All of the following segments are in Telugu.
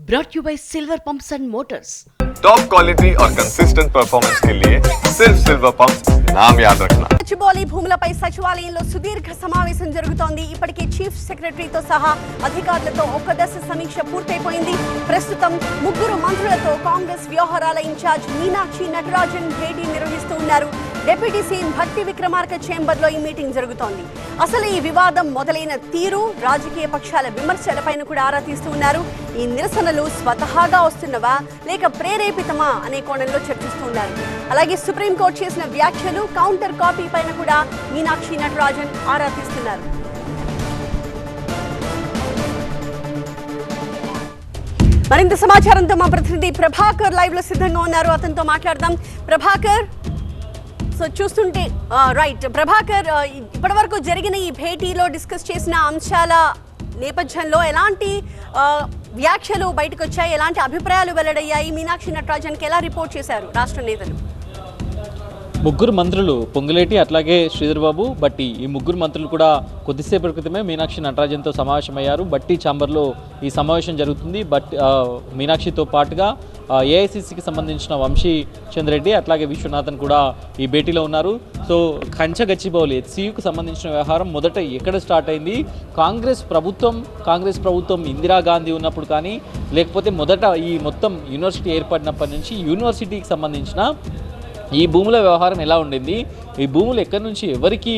brought to you by Silver Pumps and Motors. Top quality और कंसिस्टेंट परफॉर्मेंस के लिए सिर्फ सिल्वर पंप्स नाम याद रखना. సచివాలయ భూములపై సచివాలయంలో సుదీర్ఘ సమావేశం జరుగుతోంది. ఇప్పటికే చీఫ్ సెక్రటరీతో సహా అధికారులతో ఒక దశ సమీక్ష పూర్తయిపోయింది. ప్రస్తుతం ముగ్గురు మంత్రులతో కాంగ్రెస్ వ్యవహారాల ఇన్ఛార్జ్ మీనాక్షి నటరాజన్ భేటీ నిర్వహిస్తూ ఉన్నారు. డిప్యూటీ సీఎం భట్టి విక్రమార్క చేంబర్లో ఈ మీటింగ్ జరుగుతోంది. అసలు ఈ వివాదం మొదలైన తీరు, రాజకీయ పక్షాల విమర్శలపైన కూడా ఆరా తీస్తూ ఉన్నారు. ఈ నిరసనలు స్వతహాగా వస్తున్నవా లేక ప్రేరేపితమా అనే కోణంలో చర్చిస్తున్నారు. అలాగే సుప్రీంకోర్టు చేసిన వ్యాఖ్యలు, కౌంటర్ కాపీ పైన కూడా మీనాక్షి నటరాజన్ ఆరా తీస్తున్నారు. మరింత సమాచారంతో మా ప్రతినిధి ప్రభాకర్ లైవ్ లో సిద్ధంగా ఉన్నారు. అతనితో మాట్లాడదాం. ప్రభాకర్, సో చూస్తుంటే రైట్ ప్రభాకర్, ఇప్పటి వరకు జరిగిన ఈ భేటీలో డిస్కస్ చేసిన అంశాల నేపథ్యంలో ఎలాంటి వ్యాఖ్యలు బయటకు వచ్చాయి, ఎలాంటి అభిప్రాయాలు వెల్లడయ్యాయి, మీనాక్షి నటరాజన్కి ఎలా రిపోర్ట్ చేశారు రాష్ట్ర నేతలు? ముగ్గురు మంత్రులు పొంగులేటి అట్లాగే శ్రీధర్ బాబు బట్టి, ఈ ముగ్గురు మంత్రులు కూడా కొద్దిసేపటి క్రితమే మీనాక్షి నటరాజన్తో సమావేశమయ్యారు. బట్టి ఛాంబర్లో ఈ సమావేశం జరుగుతుంది. మీనాక్షితో పాటుగా ఏఐసిసికి సంబంధించిన వంశీ చంద్రెడ్డి అట్లాగే విశ్వనాథన్ కూడా ఈ భేటీలో ఉన్నారు. సో కంచగచ్చిబౌలి హెచ్సియుకు సంబంధించిన వ్యవహారం మొదట ఎక్కడ స్టార్ట్ అయింది? కాంగ్రెస్ ప్రభుత్వం ఇందిరాగాంధీ ఉన్నప్పుడు కానీ, లేకపోతే మొదట ఈ మొత్తం యూనివర్సిటీ ఏర్పడినప్పటి నుంచి యూనివర్సిటీకి సంబంధించిన ఈ భూముల వ్యవహారం ఎలా ఉండింది, ఈ భూములు ఎక్కడి నుంచి ఎవరికి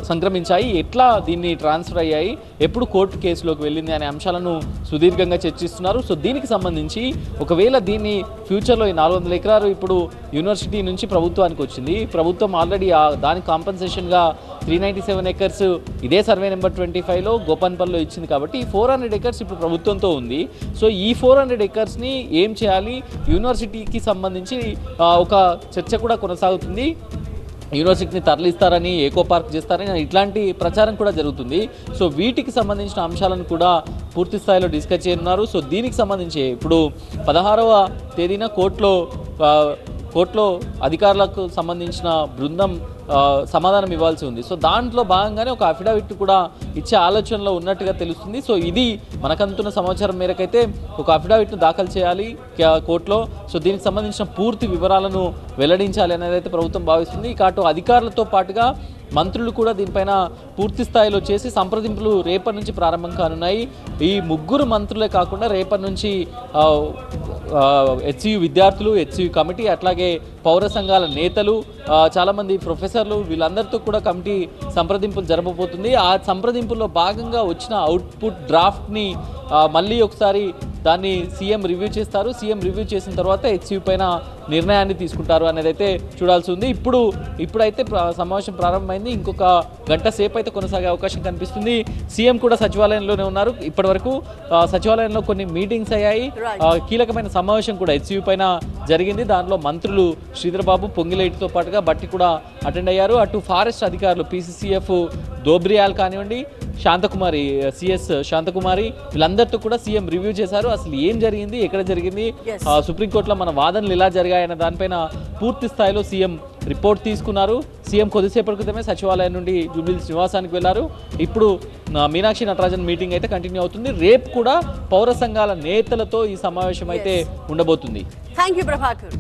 సంక్రమించాయి, ఎట్లా దీన్ని ట్రాన్స్ఫర్ అయ్యాయి, ఎప్పుడు కోర్టు కేసులోకి వెళ్ళింది అనే అంశాలను సుదీర్ఘంగా చర్చిస్తున్నారు. సో దీనికి సంబంధించి ఒకవేళ దీన్ని ఫ్యూచర్లో ఈ 400 ఎకరాలు ఇప్పుడు యూనివర్సిటీ నుంచి ప్రభుత్వానికి వచ్చింది. ప్రభుత్వం ఆల్రెడీ దానికి కాంపన్సేషన్గా 397 ఎకర్స్ ఇదే సర్వే నెంబర్ 25లో గోపన్పల్లిలో ఇచ్చింది. కాబట్టి ఈ 400 ఎకర్స్ ఇప్పుడు ప్రభుత్వంతో ఉంది. సో ఈ 400 ఎకర్స్ని ఏం చేయాలి, యూనివర్సిటీకి సంబంధించి ఒక చర్చ కూడా కొనసాగుతుంది. యూనివర్సిటీని తరలిస్తారని, ఏకో పార్క్ చేస్తారని ఇట్లాంటి ప్రచారం కూడా జరుగుతుంది. సో వీటికి సంబంధించిన అంశాలను కూడా పూర్తి స్థాయిలో డిస్కస్ చేయనున్నారు. సో దీనికి సంబంధించి ఇప్పుడు 16వ తేదీన కోర్టులో అధికారులకు సంబంధించిన బృందం సమాధానం ఇవ్వాల్సి ఉంది. సో దాంట్లో భాగంగానే ఒక అఫిడవిట్ కూడా ఇచ్చే ఆలోచనలో ఉన్నట్టుగా తెలుస్తుంది. సో ఇది మనకంతున్న సమాచారం మేరకైతే ఒక అఫిడవిట్ను దాఖలు చేయాలి కోర్టులో. సో దీనికి సంబంధించిన పూర్తి వివరాలను వెల్లడించాలి అనేది అయితే ప్రభుత్వం భావిస్తుంది. ఇక అటు అధికారులతో పాటుగా మంత్రులు కూడా దీనిపైన పూర్తి స్థాయిలో చేసి సంప్రదింపులు రేపటి నుంచి ప్రారంభం కానున్నాయి. ఈ ముగ్గురు మంత్రులే కాకుండా రేపటి నుంచి హెచ్సియు విద్యార్థులు, హెచ్సియు కమిటీ అట్లాగే పౌర సంఘాల నేతలు, చాలామంది ప్రొఫెసర్లు, వీళ్ళందరితో కూడా కమిటీ సంప్రదింపులు జరపబోతుంది. ఆ సంప్రదింపుల్లో భాగంగా వచ్చిన అవుట్పుట్ డ్రాఫ్ట్ని మళ్ళీ ఒకసారి దాన్ని సీఎం రివ్యూ చేస్తారు. సీఎం రివ్యూ చేసిన తర్వాత హెచ్సియు పైన నిర్ణయాన్ని తీసుకుంటారు అనేది అయితే చూడాల్సి ఉంది. ఇప్పుడైతే సమావేశం ప్రారంభమైంది. ఇంకొక గంట సేపు అయితే కొనసాగే అవకాశం కనిపిస్తుంది. సీఎం కూడా సచివాలయంలోనే ఉన్నారు. ఇప్పటివరకు సచివాలయంలో కొన్ని మీటింగ్స్ అయ్యాయి. కీలకమైన సమావేశం కూడా హెచ్సియు పైన జరిగింది. దానిలో మంత్రులు శ్రీధర్ బాబు, పొంగిలేటితో పాటుగా బట్టి కూడా అటెండ్ అయ్యారు. అటు ఫారెస్ట్ అధికారులు పిసిసిఎఫ్ దోబ్రియాల్ కానివ్వండి, శాంతకుమారి, సిఎస్ శాంతకుమారి, వీళ్ళందరితో కూడా సీఎం రివ్యూ చేశారు. అసలు ఏం జరిగింది, ఎక్కడ జరిగింది, సుప్రీంకోర్టులో మన వాదనలు ఎలా జరిగాయన్న దానిపైన పూర్తి స్థాయిలో సీఎం రిపోర్ట్ తీసుకున్నారు. సీఎం కొద్దిసేపటి క్రితమే సచివాలయం నుండి జూబ్లీహిల్స్ నివాసానికి వెళ్లారు. ఇప్పుడు మీనాక్షి నటరాజన్ మీటింగ్ అయితే కంటిన్యూ అవుతుంది. రేపు కూడా పౌర సంఘాల నేతలతో ఈ సమావేశం అయితే ఉండబోతుంది. Thank you Prabhakar.